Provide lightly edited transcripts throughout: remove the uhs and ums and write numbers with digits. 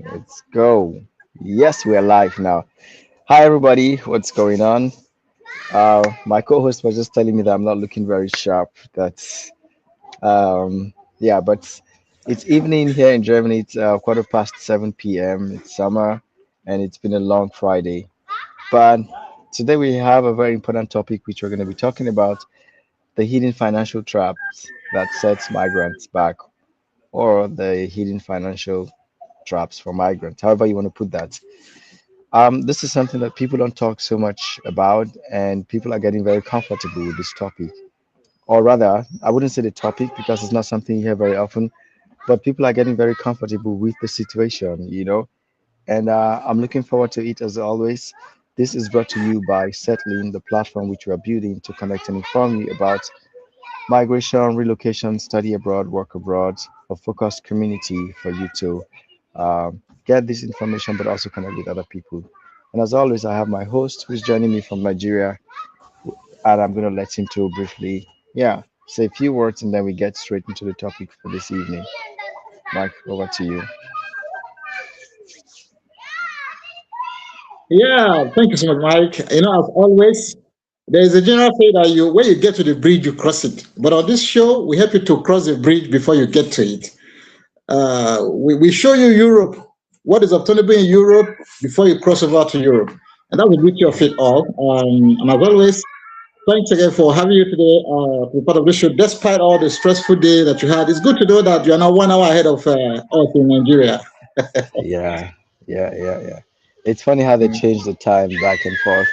Let's go. Yes, we're live now. Hi, everybody. What's going on? My co-host was just telling me that I'm not looking very sharp. Yeah, but it's evening here in Germany. It's quarter past 7 p.m. It's summer, and it's been a long Friday. But today we have a very important topic which we're going to be talking about: the hidden financial traps that sets migrants back, or the hidden financial traps for migrants, however you want to put that. This is something that people don't talk so much about, and people are getting very comfortable with this topic. Or rather, I wouldn't say the topic because it's not something you hear very often, but people are getting very comfortable with the situation. And I'm looking forward to it as always. This is brought to you by Settling, the platform which we are building to connect and inform you about migration, relocation, study abroad, work abroad, a focused community for you to get this information, but also connect with other people. And as always, I have my host who's joining me from Nigeria, and I'm going to let him to briefly, say a few words, and then we get straight into the topic for this evening. Mike, over to you. Yeah, thank you so much, Mike. As always, there is a general say that when you get to the bridge, you cross it. But on this show, we help you to cross the bridge before you get to it. We show you Europe, what is obtainable in Europe before you cross over to Europe. And that's the beauty of it all. And as always, thanks again for having you today to be part of this show. Despite all the stressful day that you had, it's good to know that you are now 1 hour ahead of us in Nigeria. Yeah, yeah. It's funny how they Mm. change the time back and forth.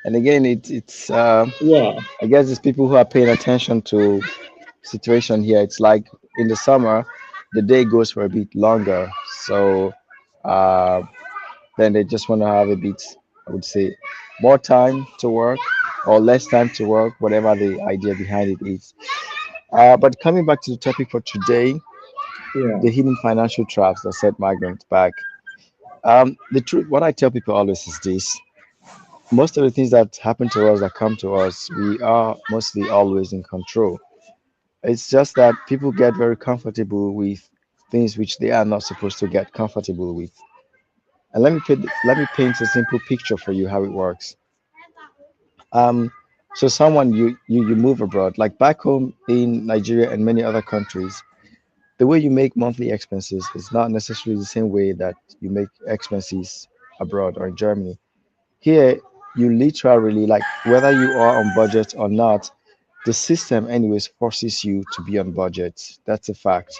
And again, Yeah. I guess it's people who are paying attention to situation here. It's like in the summer, the day goes for a bit longer. So uh, then they just want to have a bit, I would say, more time to work or less time to work, whatever the idea behind it is. But coming back to the topic for today, Yeah. the hidden financial traps that set migrants back. The truth, what I tell people always is this: most of the things that happen to us, that come to us, we are mostly always in control. It's just that people get very comfortable with things which they are not supposed to get comfortable with. And let me paint a simple picture for you how it works. Um, so someone you move abroad, like back home in Nigeria and many other countries, the way you make monthly expenses is not necessarily the same way that you make expenses abroad or in Germany. Here, you literally, like, whether you are on budget or not, the system anyways forces you to be on budget. That's a fact.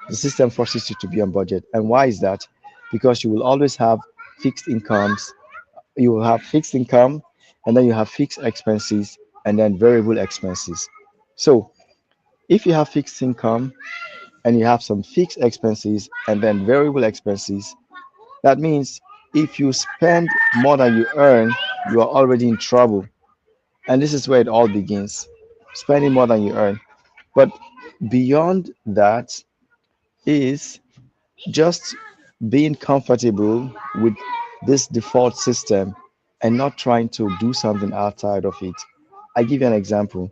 The system forces you to be on budget. And why is that? Because you will always have fixed incomes. You will have fixed income, and then you have fixed expenses, and then variable expenses. So if you have fixed income and you have some fixed expenses and then variable expenses, that means if you spend more than you earn, you are already in trouble. And this is where it all begins: spending more than you earn. But beyond that is just being comfortable with this default system and not trying to do something outside of it. I give you an example.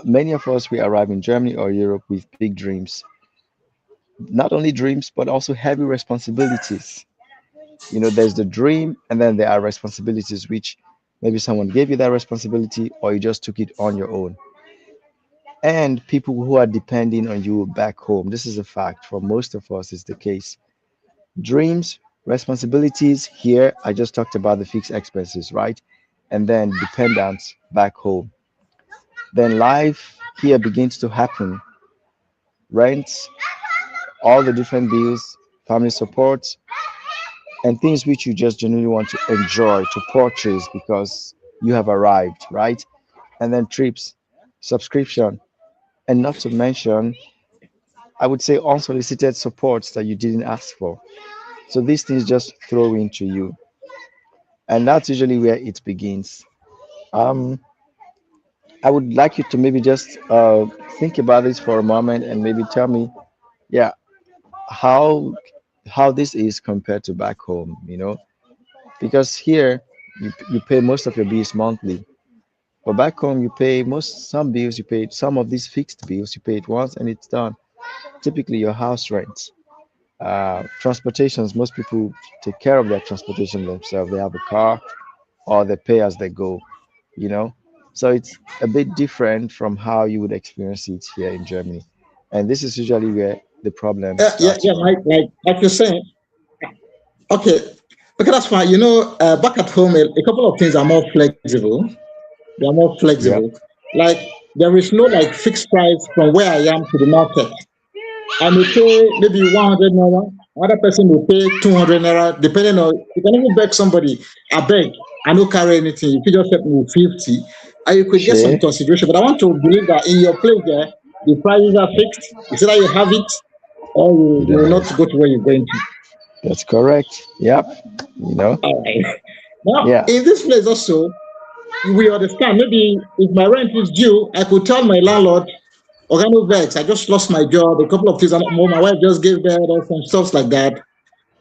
Many of us, we arrive in Germany or Europe with big dreams. Not only dreams, but also heavy responsibilities. There's the dream, and then there are responsibilities, which maybe someone gave you that responsibility or you just took it on your own. And people who are depending on you back home. This is a fact for most of us, is the case. Dreams, responsibilities here, I just talked about the fixed expenses, right? And then dependence back home. Then life here begins to happen: rents, all the different bills, family support, and things which you just genuinely want to enjoy, to purchase because you have arrived, right? And then trips, subscription, and not to mention, I would say, unsolicited supports that you didn't ask for. So these things just throw into you, and that's usually where it begins. Um, I would like you to maybe just think about this for a moment and maybe tell me, yeah, how how this is compared to back home, because here you pay most of your bills monthly, but back home you pay some bills, you pay some of these fixed bills, you pay it once and it's done. Typically your house rent. Transportations, most people take care of their transportation themselves. They have a car or they pay as they go, you know. So it's a bit different from how you would experience it here in Germany. And this is usually where the problem Yeah, starts yeah, from. like you're saying. Okay, okay, that's fine. Back at home, a couple of things are more flexible. They are more flexible. Yep. Like there is no like fixed price from where I am to the market. I may pay maybe 100 naira. Another person will pay 200 naira, depending on. You can even beg somebody. I beg. I don't carry anything. You could just help me with 50, and you could get some Okay. consideration. But I want to believe that in your place there, the prices are fixed. It's either you have it or you will not go to where you're going to. That's correct. Yep. You know. All right. Now, Yeah. in this place also, we understand. Maybe if my rent is due, I could tell my landlord, Organo Vex, I just lost my job, a couple of things, and my wife just gave birth or some stuff like that.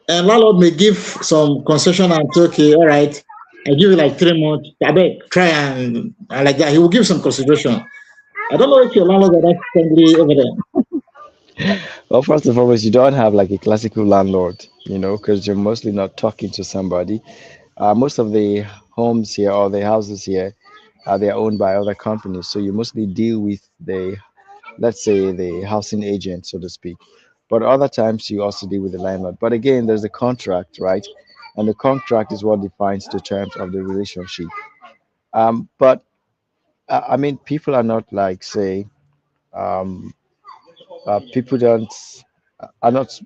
And landlord may give some concession and say, okay, all right, I give you like 3 months. I beg, try and like that. He will give some consideration. I don't know if your landlord are that friendly over there. Well, first and foremost, you don't have like a classical landlord, because you're mostly not talking to somebody. Most of the homes here or the houses here, they're owned by other companies. So you mostly deal with let's say, the housing agent, so to speak. But other times you also deal with the landlord. But again, there's a contract, right? And the contract is what defines the terms of the relationship. But I mean, people are not like, say, um, people don't are not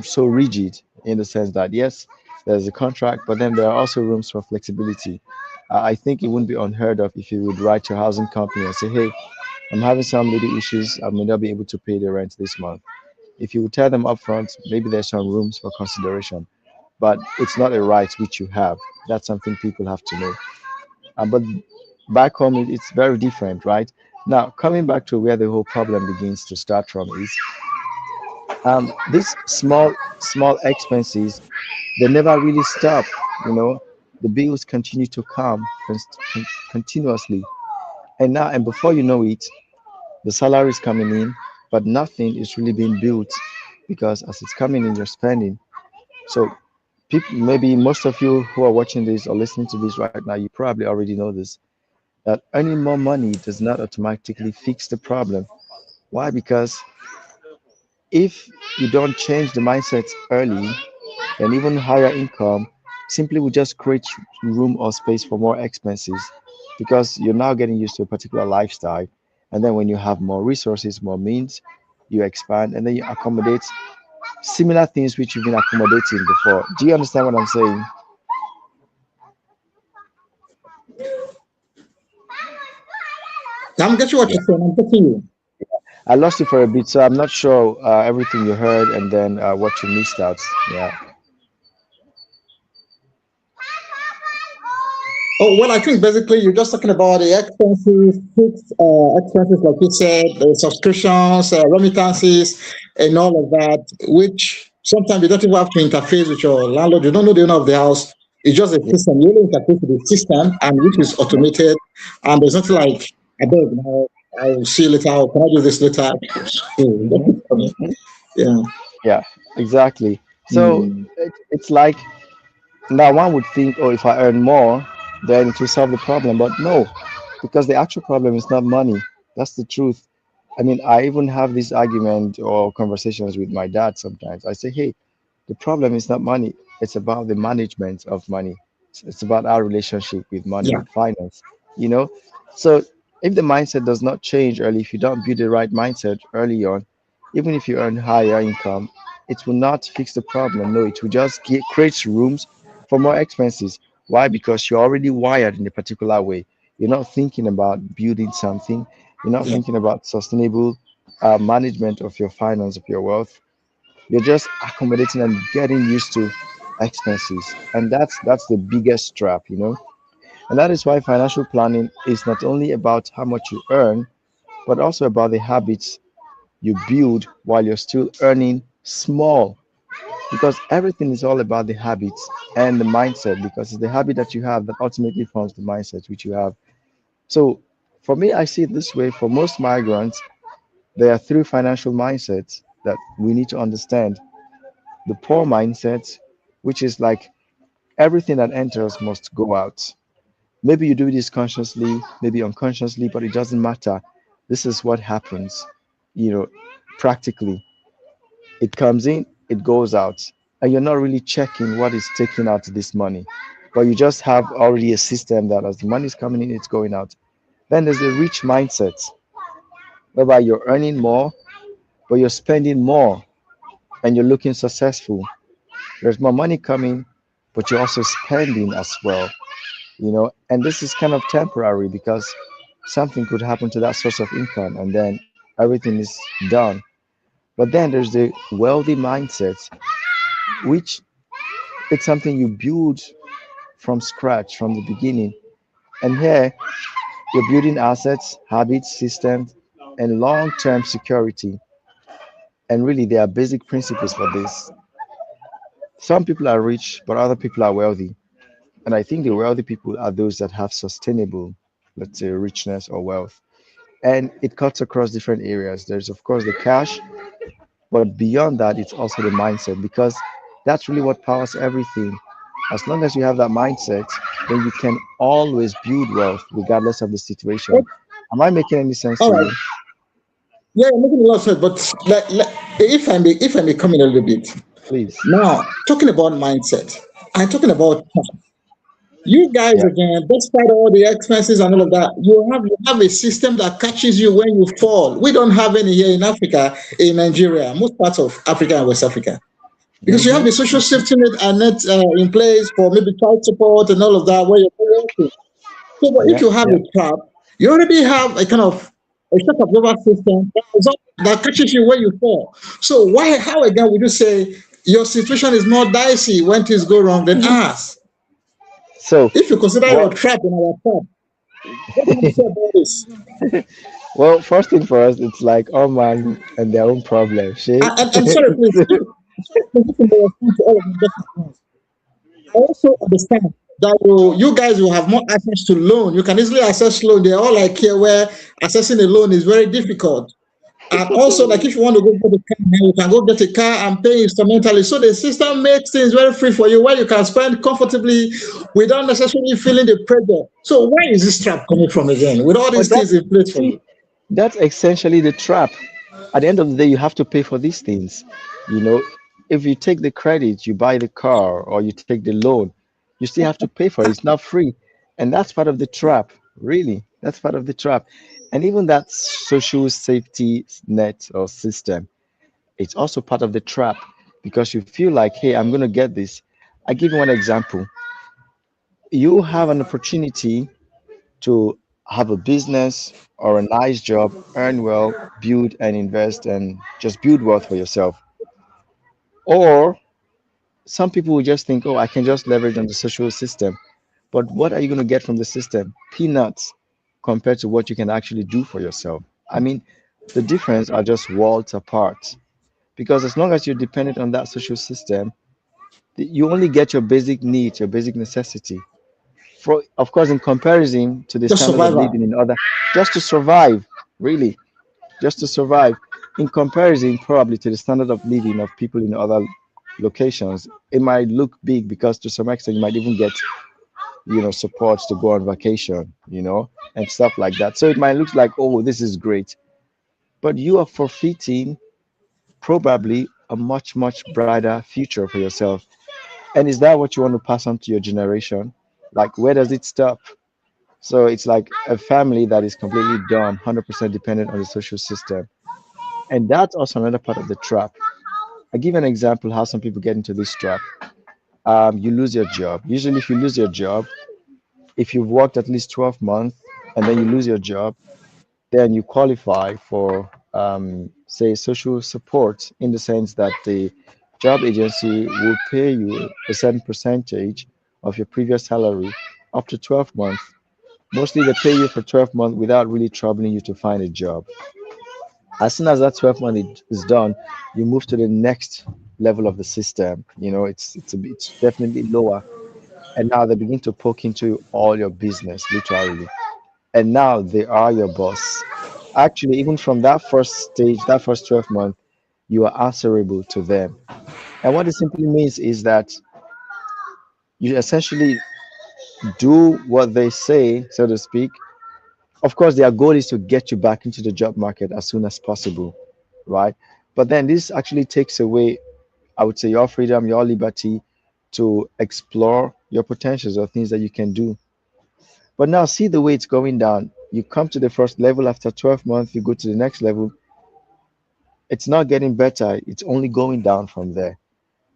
so rigid in the sense that yes, there's a contract, but then there are also rooms for flexibility. I think it wouldn't be unheard of if you would write to a housing company and say, "Hey, I'm having some little issues. I may not be able to pay the rent this month." If you would tell them upfront, maybe there's some rooms for consideration, but it's not a right which you have. That's something people have to know. But back home, it's very different, right? Now, coming back to where the whole problem begins to start from is these small expenses, they never really stop. You know, the bills continue to come continuously, and before you know it, the salary is coming in, but nothing is really being built because as it's coming in, you're spending. So people, maybe most of you who are watching this or listening to this right now, you probably already know this, that earning more money does not automatically fix the problem. Why? Because if you don't change the mindset early, and even higher income simply will just create room or space for more expenses because you're now getting used to a particular lifestyle. And then when you have more resources, more means, you expand and then you accommodate similar things which you've been accommodating before. Do you understand what I'm saying? I'm getting what Yeah. you're saying. I'm getting you. I lost you for a bit, so I'm not sure everything you heard and then what you missed out. Yeah. Oh, well, I think basically you're just talking about the expenses, fixed expenses, like you said, the subscriptions, remittances, and all of that, which sometimes you don't even have to interface with your landlord. You don't know the owner of the house. It's just a Yeah. system. You only interface with the system, and which is automated. And there's nothing like, I beg, I'll see you later. Or can I do this later? That's Mhm. it for me. Yeah. Yeah, exactly. So Mm. it's like now one would think, oh, if I earn more, then it will solve the problem. But no, because the actual problem is not money. That's the truth. I mean, I even have this argument or conversations with my dad sometimes. I say, hey, the problem is not money. It's about the management of money. It's about our relationship with money, Yeah. with finance, you know? So if the mindset does not change early, if you don't build the right mindset early on, even if you earn higher income, it will not fix the problem. No, it will just create rooms for more expenses. Why? Because you're already wired in a particular way. You're not thinking about building something. You're not Yeah. thinking about sustainable management of your finance, of your wealth. You're just accommodating and getting used to expenses, and that's the biggest trap. And that is why financial planning is not only about how much you earn, but also about the habits you build while you're still earning small. Because everything is all about the habits and the mindset, because it's the habit that you have that ultimately forms the mindset which you have. So for me, I see it this way. For most migrants, there are three financial mindsets that we need to understand. the poor mindset, which is like everything that enters must go out. Maybe you do this consciously, maybe unconsciously, but it doesn't matter. This is what happens, you know, practically. It comes in, it goes out, and you're not really checking what is taking out this money. But you just have already a system that as the money is coming in, it's going out. Then there's a rich mindset whereby you're earning more, but you're spending more and you're looking successful. There's more money coming, but you're also spending as well, and this is kind of temporary because something could happen to that source of income and then everything is done. But then there's the wealthy mindset, which it's something you build from scratch from the beginning. And here you're building assets, habits, systems, and long-term security. And really, there are basic principles for this. Some people are rich, but other people are wealthy. And I think the wealthy people are those that have sustainable, let's say, richness or wealth. And it cuts across different areas. There's, of course, the cash, but beyond that, it's also the mindset because that's really what powers everything. As long as you have that mindset, then you can always build wealth regardless of the situation. Am I making any sense All to right. you? Yeah, you're making a lot of sense. But if I may come in a little bit Please. now, talking about mindset, I'm talking about you guys Yeah. again. Despite all the expenses and all of that, you have a system that catches you when you fall. We don't have any here in Africa, in Nigeria, most parts of Africa and West Africa, because you have Hmm. the social safety net in place for maybe child support and all of that where you're working. So, but if Yeah. you have Yeah. a trap, you already have a kind of a set of rubber system that catches you when you fall. So why, how again would you say your situation is more dicey when things go wrong than ours? So, If you consider your well, trap in our trap, what do you have to say about this? well, first thing for us, it's like all man and their own problem. Shit. And sorry, please, if you may respond to all of them, also understand that you guys will have more access to loan. You can easily access loan. They're all like here where accessing a loan is very difficult. And also, like if you want to go get a car now, you can go get a car and pay instrumentally. So the system makes things very free for you where you can spend comfortably without necessarily feeling the pressure. So where is this trap coming from again? With all But these things that's in place for you? see, that's essentially the trap. At the end of the day, you have to pay for these things. You know, if you take the credit, you buy the car, or you take the loan, you still have to pay for it. It's not free. And that's part of the trap, really. That's part of the trap. And even that social safety net or system, it's also part of the trap because you feel like, hey, I'm going to get this. I give you one example. You have an opportunity to have a business or a nice job, earn well, build and invest, and just build wealth for yourself. Or some people will just think, oh, I can just leverage on the social system. But what are you going to get from the system? Peanuts compared to what you can actually do for yourself. I mean, the difference are just worlds apart. Because as long as you're dependent on that social system, you only get your basic needs, your basic necessity. For, of course, in comparison to the Just standard of survival. living in other, just to survive, really, just to survive. In comparison, probably to the standard of living of people in other locations, it might look big because to some extent you might even get, support to go on vacation, and stuff like that. So it might look like, oh, this is great, but you are forfeiting probably a much, much brighter future for yourself. And is that what you want to pass on to your generation? Like, where does it stop? So it's like a family that is completely done, 100% dependent on the social system. And that's also another part of the trap. I give an example how some people get into this trap. You lose your job. Usually, if you lose your job, if you've worked at least 12 months and then you lose your job, then you qualify for, say, social support in the sense that the job agency will pay you a certain percentage of your previous salary up to 12 months. Mostly they pay you for 12 months without really troubling you to find a job. As soon as that 12 months is done, you move to the next level of the system. It's definitely lower. And now they begin to poke into all your business, literally. And now they are your boss. Actually, even from that first stage, that first 12 months, you are answerable to them. And what it simply means is that you essentially do what they say, so to speak. Of course, their goal is to get you back into the job market as soon as possible, right? But then this actually takes away, I would say, your freedom, your liberty to explore your potentials or things that you can do. But now see the way it's going down. You come to the first level after 12 months, you go to the next level. It's not getting better, it's only going down from there.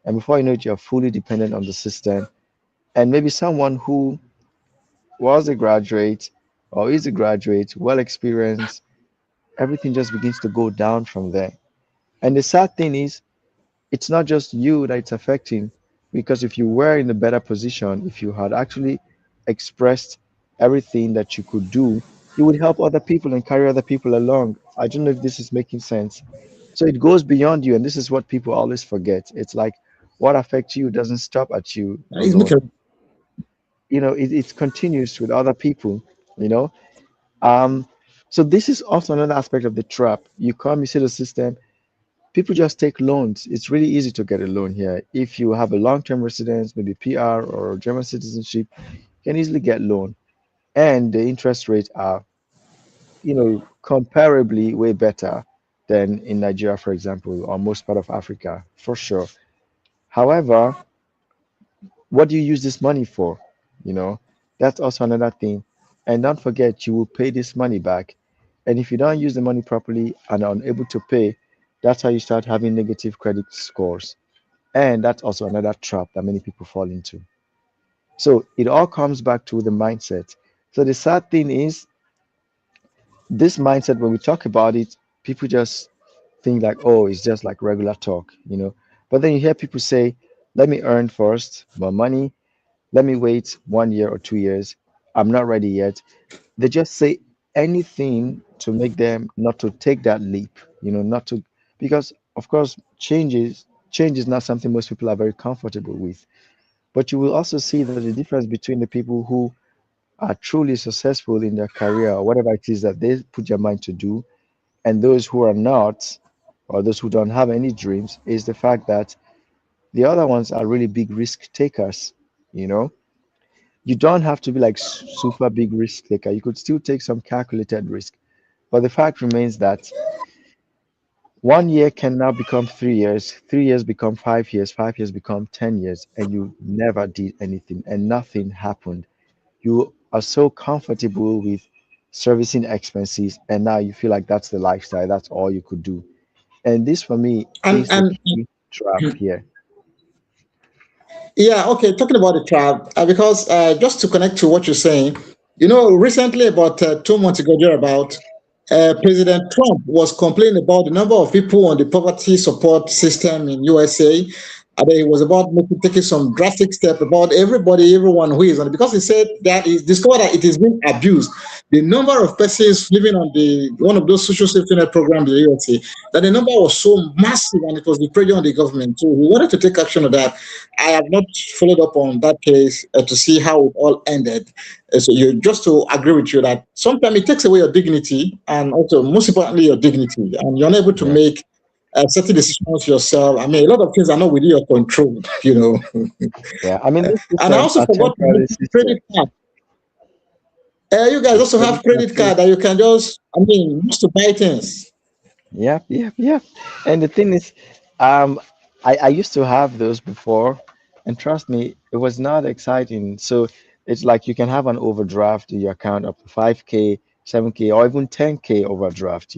And before you know it, you're fully dependent on the system. And maybe someone who was a graduate or is a graduate, well experienced, everything just begins to go down from there. And the sad thing is, it's not just you that it's affecting, because if you were in a better position, if you had actually expressed everything that you could do, you would help other people and carry other people along. I don't know if this is making sense. So it goes beyond you, and this is what people always forget. It's like what affects you doesn't stop at you It's making alone. It continues with other people, you know. Um, so this is also another aspect of the trap. You come, you see the system, people just take loans. It's really easy to get a loan here. If you have a long-term residence, maybe PR or German citizenship, you can easily get loan. And the interest rates are, comparably way better than in Nigeria, for example, or most part of Africa, for sure. However, what do you use this money for? You know, that's also another thing. And don't forget, you will pay this money back. And if you don't use the money properly and are unable to pay, that's how you start having negative credit scores. And that's also another trap that many people fall into. So it all comes back to the mindset. So the sad thing is, this mindset, when we talk about it, people just think like, oh, it's just like regular talk. But then you hear people say, let me earn first more money. Let me wait 1 year or 2 years. I'm not ready yet. They just say anything to make them not to take that leap, not to, because of course, change is not something most people are very comfortable with. But you will also see that the difference between the people who are truly successful in their career or whatever it is that they put their mind to do, and those who are not, or those who don't have any dreams, is the fact that the other ones are really big risk takers. You know, you don't have to be like super big risk taker. You could still take some calculated risk. But the fact remains that 1 year can now become 3 years, 3 years become 5 years, 5 years become 10 years, and you never did anything and nothing happened. You are so comfortable with servicing expenses, and now you feel like that's the lifestyle, that's all you could do. And this for me and is the and key trap here. Yeah, okay. Talking about the trap, because just to connect to what you're saying, recently, about 2 months ago, thereabout, President Trump was complaining about the number of people on the poverty support system in USA. And he was about taking some drastic step about everyone who is on it, because he said that he discovered that it is being abused. The number of persons living on the one of those social safety net programs in the USA, that the number was so massive, and it was the pressure on the government. So he wanted to take action on that. I have not followed up on that case to see how it all ended. So you just to agree with you that sometimes it takes away your dignity, and also most importantly your dignity, and you're unable to Yeah. make certain decisions yourself. I mean, a lot of things are not within your control. Yeah. I mean, these And I systems also are forgot to temporary mention credit systems. card. You guys The also credit have card credit thing. card that you can just, use to buy things. Yeah, yeah, yeah. And the thing is, I used to have those before, and trust me, it was not exciting. So it's like you can have an overdraft in your account up to 5K, 7K, or even 10K overdraft.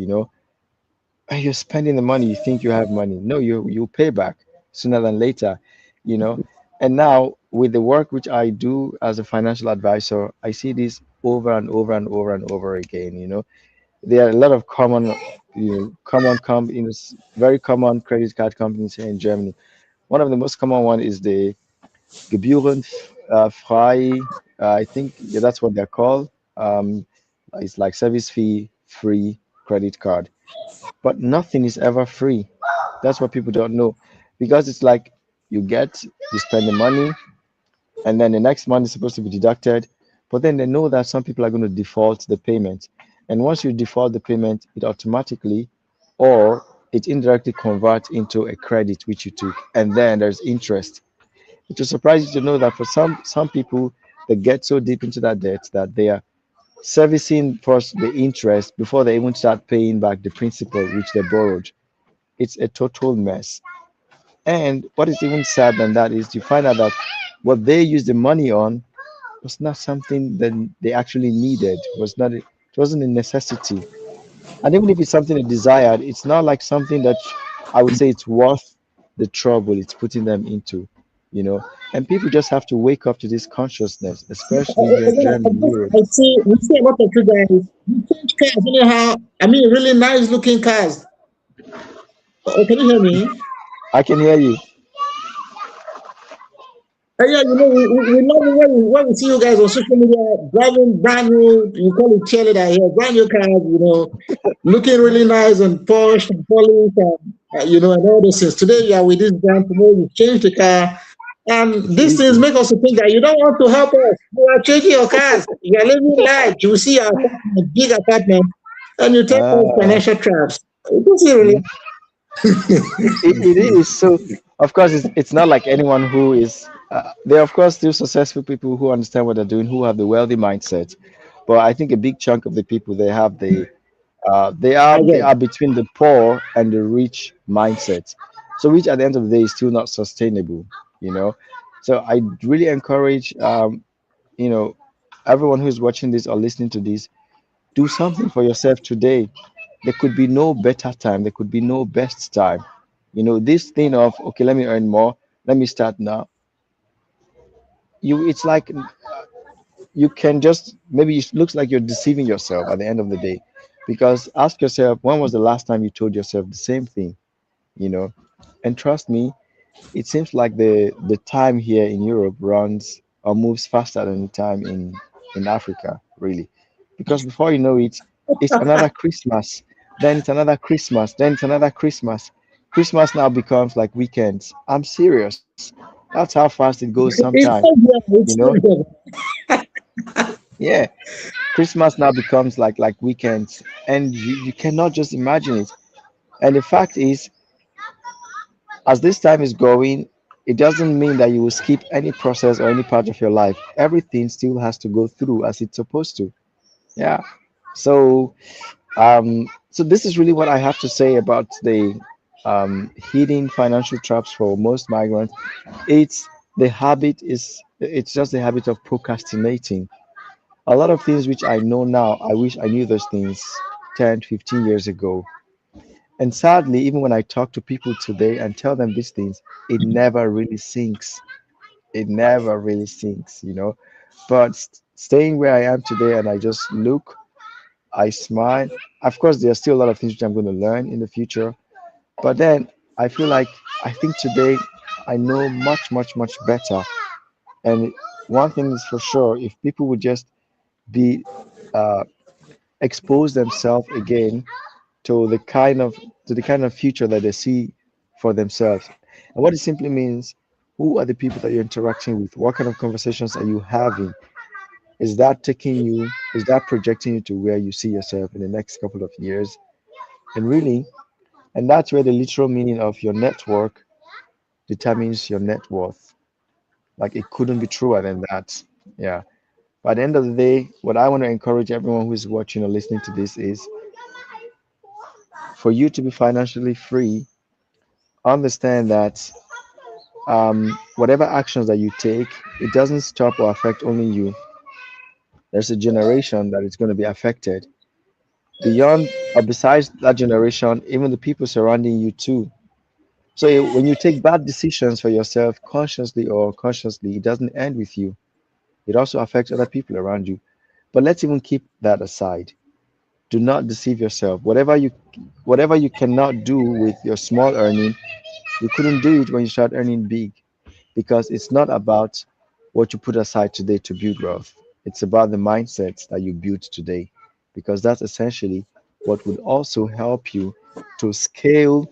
And you're spending the money, you think you have money. No, you pay back sooner than later. And now with the work which I do as a financial advisor, I see this over and over and over and over again. There are a lot of very common credit card companies here in Germany. One of the most common one is the Gebührenfrei. I think, yeah, that's what they're called. It's like service fee free credit card, but nothing is ever free. That's what people don't know, because it's like you spend the money, and then the next month is supposed to be deducted. But then they know that some people are going to default the payment. And once you default the payment, it automatically, or it indirectly converts into a credit which you took, and then there's interest. It will surprise you to know that for some people, they get so deep into that debt that they are servicing first the interest before they even start paying back the principal which they borrowed. It's a total mess. And what is even sad than that is you find out that what they used the money on was not something that they actually needed, was not, it wasn't a necessity. And even if it's something they desired, it's not like something that I would say it's worth the trouble it's putting them into, you know. And people just have to wake up to this consciousness, especially here in Germany, Europe. I see, we see a lot of you guys. You change cars anyhow. I mean, really nice looking cars. Oh, can you hear me? I can hear you. Yeah, we love it when we see you guys on social media driving brand new, you call it cheerleader here, brand new cars, looking really nice and polished and polished and all those things. Today you are with this brand, tomorrow you change the car. And these things make us to think that you don't want to help us. You are changing your cars. You are living large. You see our apartment, big apartment, and you take us Uh, financial traps. It doesn't really. mhm. It is. So, of course, it's not like anyone who is, there are, of course, still successful people who understand what they're doing, who have the wealthy mindset. But I think a big chunk of the people, they have I they get. are between the poor and the rich mindset. So, which at the end of the day is still not sustainable, you know. So, I really encourage, you know, everyone who's watching this or listening to this, do something for yourself today. There could be no better time. There could be no best time. You know, this thing of, okay, let me earn more. Let me start now. It's like you can just, maybe it looks like you're deceiving yourself at the end of the day. Because ask yourself, when was the last time you told yourself the same thing? You know, and trust me, it seems like the time here in Europe runs or moves faster than the time in Africa, really. Because before you know it, it's another Christmas, then it's another Christmas, then it's another Christmas. Christmas now becomes like weekends. I'm serious. That's how fast it goes sometimes, It's not here. you It's know? not here. Yeah. Christmas now becomes like weekends, and you cannot just imagine it. And the fact is, as this time is going, it doesn't mean that you will skip any process or any part of your life. Everything still has to go through as it's supposed to. Yeah. So, so this is really what I have to say about the hidden financial traps for most migrants. It's it's just the habit of procrastinating. A lot of things which I know now, I wish I knew those things 10, 15 years ago. And sadly, even when I talk to people today and tell them these things, it never really sinks. It never really sinks, you know. But staying where I am today and I just look, I smile. Of course, there are still a lot of things which I'm going to learn in the future. But then I feel like I think today I know much, much, much better. And one thing is for sure, if people would just be uh, expose themselves again to the kind of future that they see for themselves. And what it simply means, who are the people that you're interacting with? What kind of conversations are you having? Is that projecting you to where you see yourself in the next couple of years? And really, and that's where the literal meaning of your network determines your net worth. Like it couldn't be truer than that. Yeah. By the end of the day, what I want to encourage everyone who's watching or listening to this is for you to be financially free, understand that whatever actions that you take, it doesn't stop or affect only you. There's a generation that is going to be affected. Beyond or besides that generation, even the people surrounding you too. So when you take bad decisions for yourself, consciously or unconsciously, it doesn't end with you. It also affects other people around you. But let's even keep that aside. Do not deceive yourself. Whatever you cannot do with your small earning, you couldn't do it when you start earning big. Because it's not about what you put aside today to build wealth. It's about the mindset that you build today, because that's essentially what would also help you to scale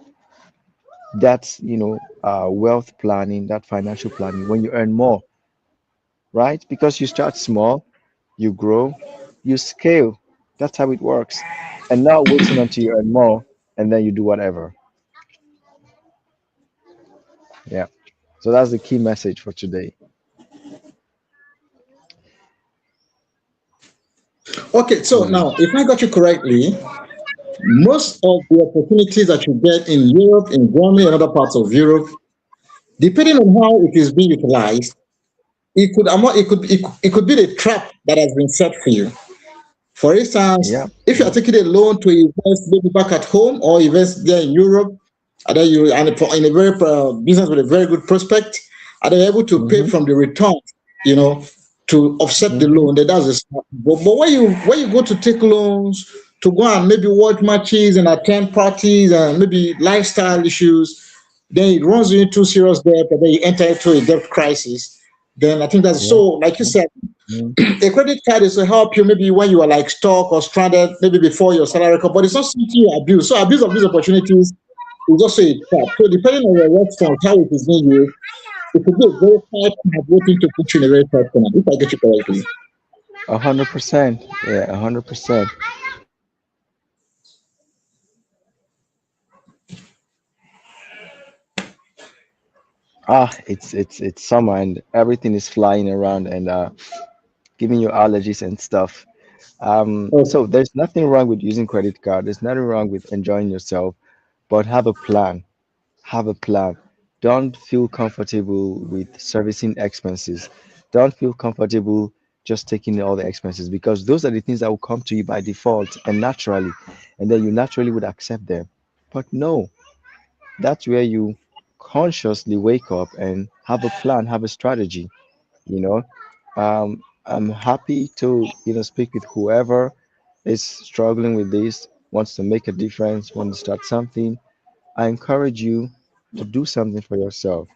that, wealth planning, that financial planning when you earn more, right? Because you start small, you grow, you scale. That's how it works. And not waiting until you earn more and then you do whatever. Yeah. So that's the key message for today. Okay, so Mm. now, if I got you correctly, most of the opportunities that you get in Europe, in Germany, and other parts of Europe, depending on how it is being utilized, it could be the trap that has been set for you. For Yeah. instance, if you are Yeah. taking a loan to invest maybe back at home or invest there in Europe, and then you and in a very business with a very good prospect, and then you're able to pay Mm-hmm. from the return, you know, to offset the Mm-hmm. loan. Then that's a smart. But when you go to take loans to go and maybe watch matches and attend parties and maybe lifestyle issues, then it runs you into serious debt, and then you enter into a debt crisis. Then I think that's Yeah. so. Like you Yeah. said, Mm. a credit card is to help you maybe when you are like stuck or stranded, maybe before your salary come, but it's not something you abuse. So abuse of these opportunities is also a trap. So depending on your response, how it is being used, it could be a very hard trap waiting to put you in a very tight corner, if I get you correctly. 100%. Yeah. 100%. It's summer and everything is flying around and giving you allergies and stuff. So Okay. there's nothing wrong with using credit card. There's nothing wrong with enjoying yourself, but have a plan. Have a plan. Don't feel comfortable with servicing expenses. Don't feel comfortable just taking all the expenses because those are the things that will come to you by default and naturally, and then you naturally would accept them. But no, that's where you consciously wake up and have a plan, have a strategy, you know. I'm happy to, speak with whoever is struggling with this, wants to make a difference, wants to start something. I encourage you to do something for yourself,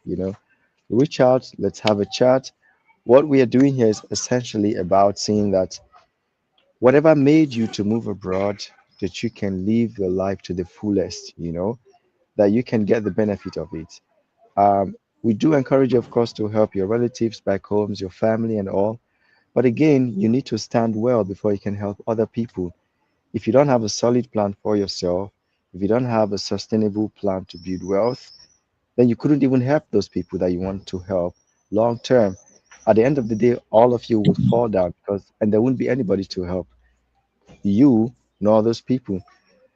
Reach out, let's have a chat. What we are doing here is essentially about seeing that whatever made you to move abroad, that you can live your life to the fullest, that you can get the benefit of it. We do encourage you, of course, to help your relatives back homes, your family, and all. But again, you need to stand well before you can help other people. If you don't have a solid plan for yourself, if you don't have a sustainable plan to build wealth, then you couldn't even help those people that you want to help long term. At the end of the day, all of you will fall down and there won't be anybody to help you nor those people.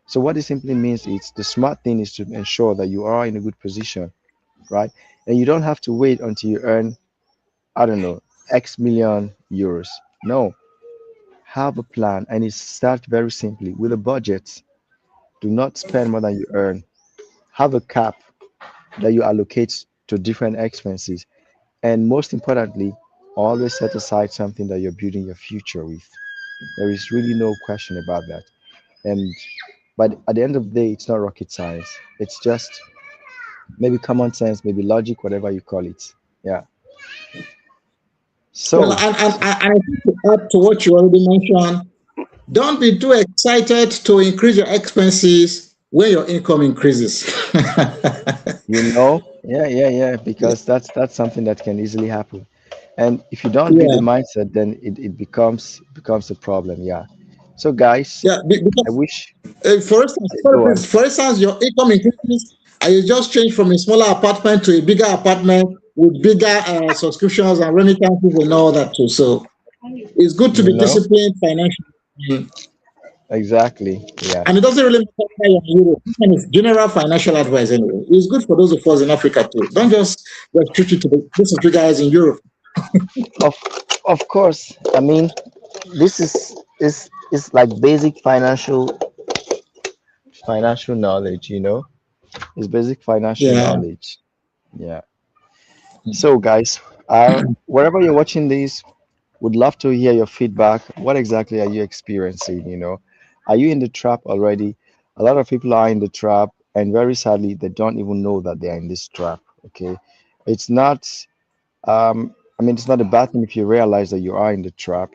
So what it simply means is the smart thing is to ensure that you are in a good position, right? And you don't have to wait until you earn, I don't know, X million euros. No, have a plan and it starts very simply with a budget. Do not spend more than you earn. Have a cap that you allocate to different expenses. And most importantly, always set aside something that you're building your future with. There is really no question about that. And but at the end of the day, it's not rocket science. It's just maybe common sense, maybe logic, whatever you call it. Yeah. Well, So, and I think to add to what you already mentioned, don't be too excited to increase your expenses when your income increases. yeah, because that's something that can easily happen. And if you don't build the Yeah, mindset, then it becomes a problem. Yeah. So guys, yeah, I because wish for instance, go on. for instance, your income increases and you just change from a smaller apartment to a bigger apartment with bigger subscriptions and remittances and all that too. So it's good to You be know? disciplined financially. Exactly. Yeah. And it doesn't really matter whether you're in Europe. This one is general financial advice anyway. It's good for those of us in Africa too. Don't just restrict it to those of you guys in Europe. Of of course. I mean, this is like basic financial knowledge. It's basic financial Yeah. knowledge. Yeah. So guys, wherever you're watching this, would love to hear your feedback. What exactly are you experiencing? Are you in the trap already? A lot of people are in the trap, and very sadly, they don't even know that they are in this trap. Okay. It's not I mean, it's not a bad thing if you realize that you are in the trap,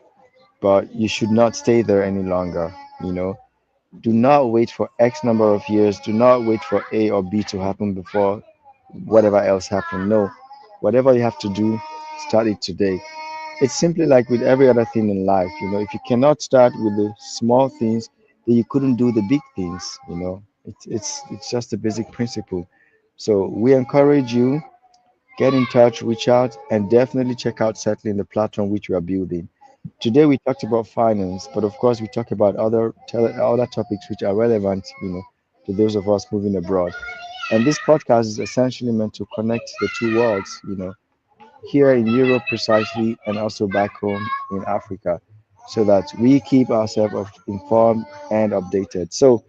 but you should not stay there any longer. You know, do not wait for X number of years. Do not wait for A or B to happen before whatever else happen. No, whatever you have to do, start it today. It's simply like with every other thing in life. If you cannot start with the small things, then you couldn't do the big things. It's just a basic principle. So we encourage you. Get in touch, reach out, and definitely check out Settling, the platform which we are building. Today we talked about finance, but of course we talk about other topics which are relevant, to those of us moving abroad. And this podcast is essentially meant to connect the two worlds, here in Europe precisely, and also back home in Africa, so that we keep ourselves informed and updated. So,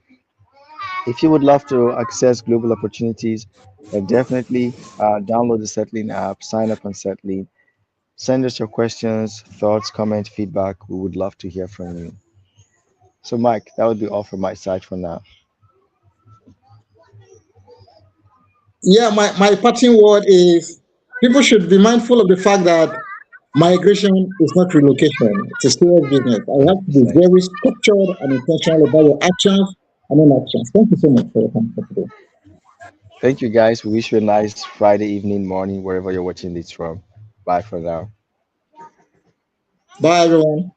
if you would love to access global opportunities, then definitely download the Settling app, sign up on Settling, send us your questions, thoughts, comment, feedback. We would love to hear from you. So, Mike, that would be all from my side for now. Yeah, my parting word is people should be mindful of the fact that migration is not relocation. It's a serious business. I have to be Thank very structured and intentional about your actions and inactions. Thank you so much for your time for today. Thank you, guys. We wish you a nice Friday evening, morning, wherever you're watching this from. Bye for now. Bye, everyone.